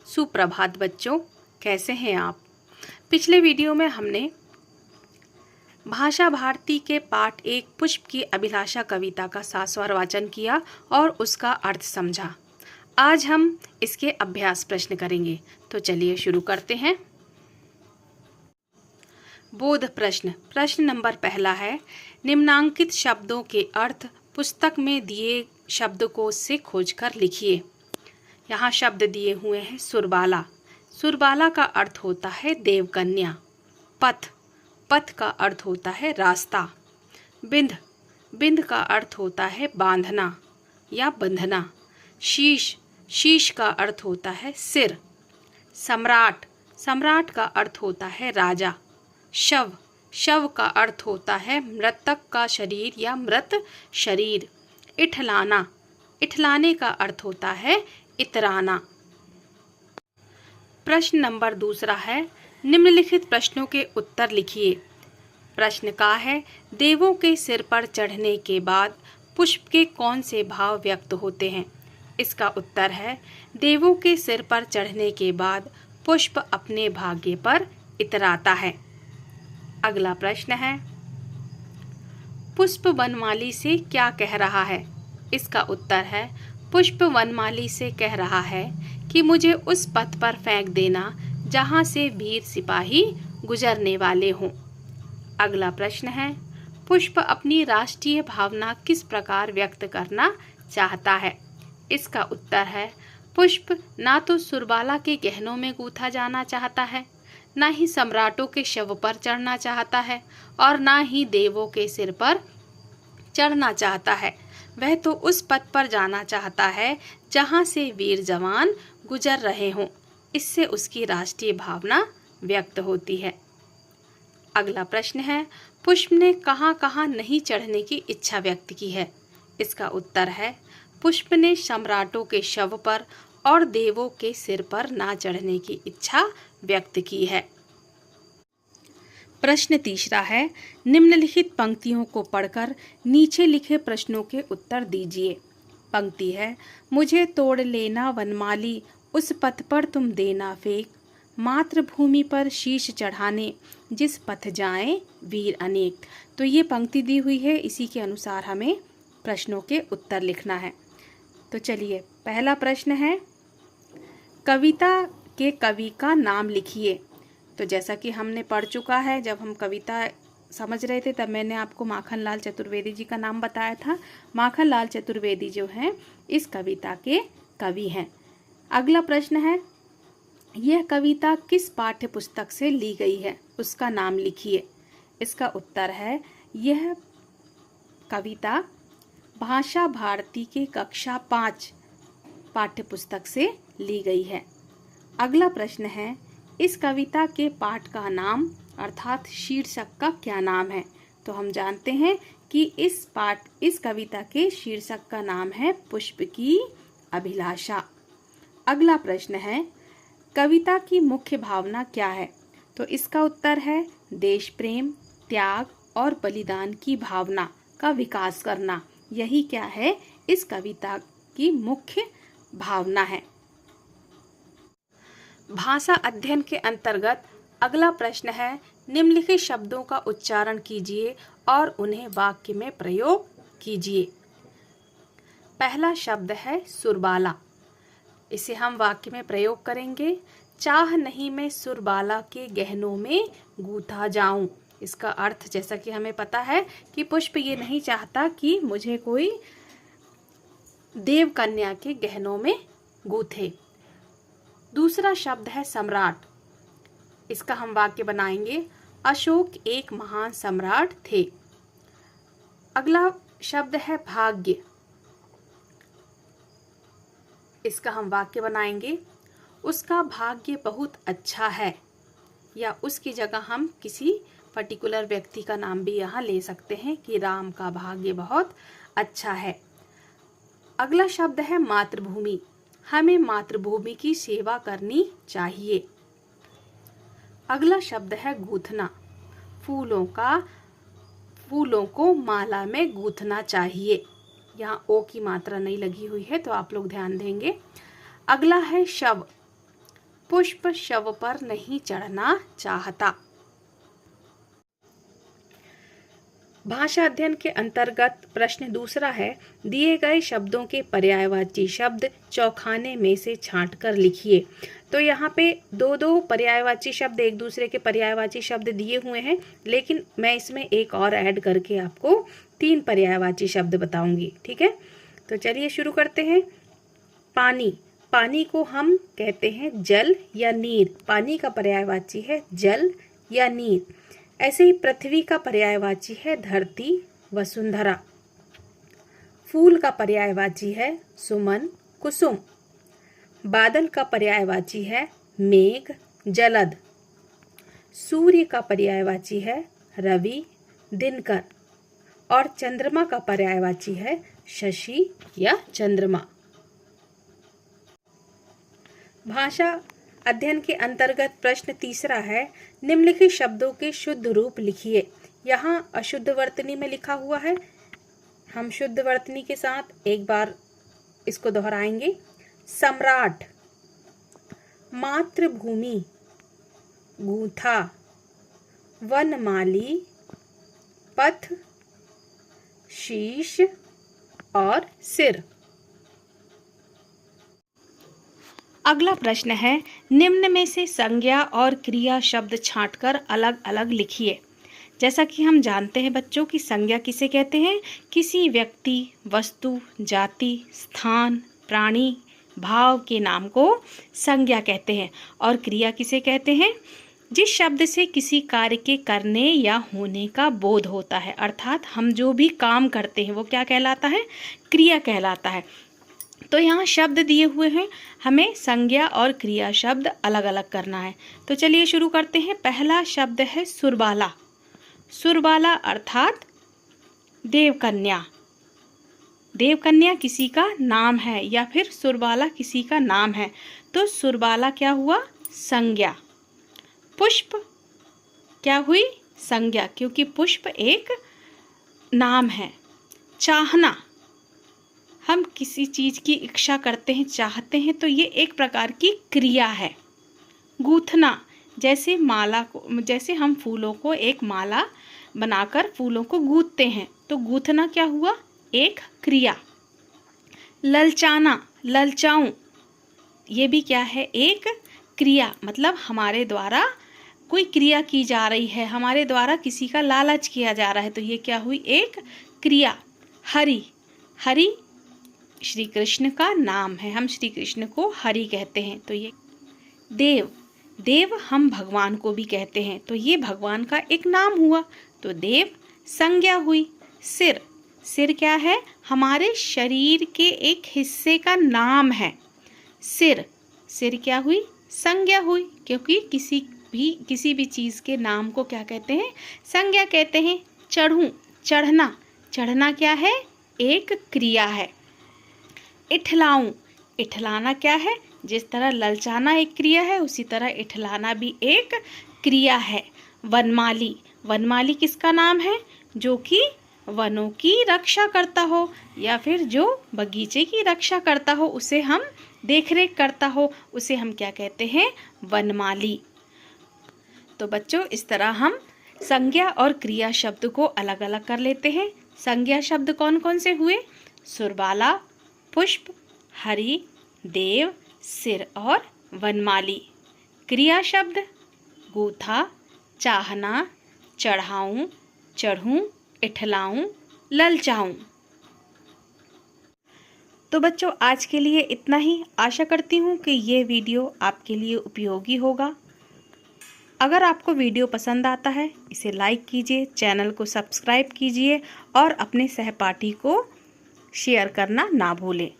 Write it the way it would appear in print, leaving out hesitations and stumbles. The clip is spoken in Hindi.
सुप्रभात बच्चों, कैसे हैं आप। पिछले वीडियो में हमने भाषा भारती के पाठ 1 पुष्प की अभिलाषा कविता का सास्वर वाचन किया और उसका अर्थ समझा। आज हम इसके अभ्यास प्रश्न करेंगे, तो चलिए शुरू करते हैं। बोध प्रश्न। प्रश्न नंबर पहला है, निम्नांकित शब्दों के अर्थ पुस्तक में दिए शब्दकोश से खोजकर लिखिए। यहाँ शब्द दिए हुए हैं सुरबाला। सुरबाला का अर्थ होता है देवकन्या। पथ, पथ का अर्थ होता है रास्ता। बिंद, बिंद का अर्थ होता है बांधना या बंधना। शीश, शीश का अर्थ होता है सिर। सम्राट, सम्राट का अर्थ होता है राजा। शव, शव का अर्थ होता है मृतक का शरीर या मृत शरीर। इठलाना, इठलाने का अर्थ होता है इतराना। प्रश्न नंबर दूसरा है, निम्नलिखित प्रश्नों के उत्तर लिखिए। प्रश्न का है, देवों के सिर पर चढ़ने के बाद पुष्प के कौन से भाव व्यक्त होते हैं। इसका उत्तर है, देवों के सिर पर चढ़ने के बाद पुष्प अपने भाग्य पर इतराता है। अगला प्रश्न है, पुष्प वनमाली से क्या कह रहा है। इसका उत्तर है, पुष्प वनमाली से कह रहा है कि मुझे उस पथ पर फेंक देना जहां से वीर सिपाही गुजरने वाले हों। अगला प्रश्न है, पुष्प अपनी राष्ट्रीय भावना किस प्रकार व्यक्त करना चाहता है। इसका उत्तर है, पुष्प ना तो सुरबाला के गहनों में गूंथा जाना चाहता है, ना ही सम्राटों के शव पर चढ़ना चाहता है और ना ही देवों के सिर पर चढ़ना चाहता है। वह तो उस पथ पर जाना चाहता है जहां से वीर जवान गुजर रहे हों। इससे उसकी राष्ट्रीय भावना व्यक्त होती है। अगला प्रश्न है, पुष्प ने कहां कहां नहीं चढ़ने की इच्छा व्यक्त की है। इसका उत्तर है, पुष्प ने सम्राटों के शव पर और देवों के सिर पर ना चढ़ने की इच्छा व्यक्त की है। प्रश्न तीसरा है, निम्नलिखित पंक्तियों को पढ़कर नीचे लिखे प्रश्नों के उत्तर दीजिए। पंक्ति है, मुझे तोड़ लेना वनमाली, उस पथ पर तुम देना फेंक, मातृभूमि पर शीश चढ़ाने, जिस पथ जाएं वीर अनेक। तो ये पंक्ति दी हुई है, इसी के अनुसार हमें प्रश्नों के उत्तर लिखना है। तो चलिए, पहला प्रश्न है, कविता के कवि का नाम लिखिए। तो जैसा कि हमने पढ़ चुका है, जब हम कविता समझ रहे थे तब मैंने आपको माखनलाल चतुर्वेदी जी का नाम बताया था। माखनलाल चतुर्वेदी जो हैं इस कविता के कवि हैं। अगला प्रश्न है, यह कविता किस पाठ्य पुस्तक से ली गई है, उसका नाम लिखिए। इसका उत्तर है, यह कविता भाषा भारती के कक्षा 5 पाठ्य पुस्तक से ली गई है। अगला प्रश्न है, इस कविता के पाठ का नाम अर्थात शीर्षक का क्या नाम है। तो हम जानते हैं कि इस कविता के शीर्षक का नाम है पुष्प की अभिलाषा। अगला प्रश्न है, कविता की मुख्य भावना क्या है। तो इसका उत्तर है, देश प्रेम, त्याग और बलिदान की भावना का विकास करना। यही क्या है, इस कविता की मुख्य भावना है। भाषा अध्ययन के अंतर्गत अगला प्रश्न है, निम्नलिखित शब्दों का उच्चारण कीजिए और उन्हें वाक्य में प्रयोग कीजिए। पहला शब्द है सुरबाला। इसे हम वाक्य में प्रयोग करेंगे। चाह नहीं मैं सुरबाला के गहनों में गूंथा जाऊं। इसका अर्थ जैसा कि हमें पता है कि पुष्प ये नहीं चाहता कि मुझे कोई देव कन्या के गहनों में गूंथे। दूसरा शब्द है सम्राट। इसका हम वाक्य बनाएंगे, अशोक एक महान सम्राट थे। अगला शब्द है भाग्य। इसका हम वाक्य बनाएंगे, उसका भाग्य बहुत अच्छा है, या उसकी जगह हम किसी पर्टिकुलर व्यक्ति का नाम भी यहाँ ले सकते हैं कि राम का भाग्य बहुत अच्छा है। अगला शब्द है मातृभूमि। हमें मातृभूमि की सेवा करनी चाहिए। अगला शब्द है गूंथना। फूलों को माला में गूंथना चाहिए। यहाँ ओ की मात्रा नहीं लगी हुई है, तो आप लोग ध्यान देंगे। अगला है शव। पुष्प शव पर नहीं चढ़ना चाहता। भाषा अध्ययन के अंतर्गत प्रश्न दूसरा है, दिए गए शब्दों के पर्यायवाची शब्द चौखाने में से छांटकर लिखिए। तो यहाँ पे दो पर्यायवाची शब्द, एक दूसरे के पर्यायवाची शब्द दिए हुए हैं, लेकिन मैं इसमें एक और ऐड करके आपको 3 पर्यायवाची शब्द बताऊंगी। ठीक है, तो चलिए शुरू करते हैं। पानी, पानी को हम कहते हैं जल या नीर। पानी का पर्यायवाची है जल या नीर। ऐसे ही पृथ्वी का पर्यायवाची है धरती वसुंधरा। फूल का पर्यायवाची है सुमन कुसुम। बादल का पर्यायवाची है मेघ जलद। सूर्य का पर्यायवाची है रवि दिनकर। और चंद्रमा का पर्यायवाची है शशि या चंद्रमा। भाषा अध्ययन के अंतर्गत प्रश्न तीसरा है, निम्नलिखित शब्दों के शुद्ध रूप लिखिए। यहाँ अशुद्ध वर्तनी में लिखा हुआ है, हम शुद्ध वर्तनी के साथ एक बार इसको दोहराएंगे। सम्राट, मातृभूमि, गूथा, वनमाली, पथ, शीश और सिर। अगला प्रश्न है, निम्न में से संज्ञा और क्रिया शब्द छांटकर अलग अलग लिखिए। जैसा कि हम जानते हैं बच्चों की संज्ञा किसे कहते हैं, किसी व्यक्ति, वस्तु, जाति, स्थान, प्राणी, भाव के नाम को संज्ञा कहते हैं। और क्रिया किसे कहते हैं, जिस शब्द से किसी कार्य के करने या होने का बोध होता है, अर्थात हम जो भी काम करते हैं वो क्या कहलाता है, क्रिया कहलाता है। तो यहाँ शब्द दिए हुए हैं, हमें संज्ञा और क्रिया शब्द अलग अलग करना है। तो चलिए शुरू करते हैं। पहला शब्द है सुरबाला। सुरबाला अर्थात देवकन्या। देवकन्या किसी का नाम है या फिर सुरबाला किसी का नाम है, तो सुरबाला क्या हुआ, संज्ञा। पुष्प क्या हुई, संज्ञा, क्योंकि पुष्प एक नाम है। चाहना, हम किसी चीज़ की इच्छा करते हैं, चाहते हैं, तो ये एक प्रकार की क्रिया है। गूंथना, जैसे माला को, जैसे हम फूलों को एक माला बनाकर फूलों को गूंथते हैं, तो गूंथना क्या हुआ, एक क्रिया। ललचाना, ललचाऊं, ये भी क्या है, एक क्रिया। मतलब हमारे द्वारा कोई क्रिया की जा रही है, हमारे द्वारा किसी का लालच किया जा रहा है, तो ये क्या हुई, एक क्रिया। हरि, हरि श्री कृष्ण का नाम है, हम श्री कृष्ण को हरि कहते हैं, तो ये। देव, देव हम भगवान को भी कहते हैं, तो ये भगवान का एक नाम हुआ, तो देव संज्ञा हुई। सिर, सिर क्या है, हमारे शरीर के एक हिस्से का नाम है सिर। सिर क्या हुई, संज्ञा हुई, क्योंकि किसी भी चीज़ के नाम को क्या कहते हैं, संज्ञा कहते हैं। चढ़ूं, चढ़ना, चढ़ना क्या है, एक क्रिया है। इठलाऊं, इठलाना क्या है, जिस तरह ललचाना एक क्रिया है, उसी तरह इठलाना भी एक क्रिया है। वनमाली, वनमाली किसका नाम है, जो कि वनों की रक्षा करता हो या फिर जो बगीचे की रक्षा करता हो, उसे हम देखरेख करता हो, उसे हम क्या कहते हैं, वनमाली। तो बच्चों इस तरह हम संज्ञा और क्रिया शब्द को अलग अलग कर लेते हैं। संज्ञा शब्द कौन कौन से हुए, सुरबाला, पुष्प, हरि, देव, सिर और वनमाली। क्रिया शब्द गूथा, चाहना, चढ़ाऊं, चढ़ूं, इठलाऊं, ललचाऊं। तो बच्चों आज के लिए इतना ही। आशा करती हूँ कि ये वीडियो आपके लिए उपयोगी होगा। अगर आपको वीडियो पसंद आता है इसे लाइक कीजिए, चैनल को सब्सक्राइब कीजिए और अपने सहपाठी को शेयर करना ना भूलें।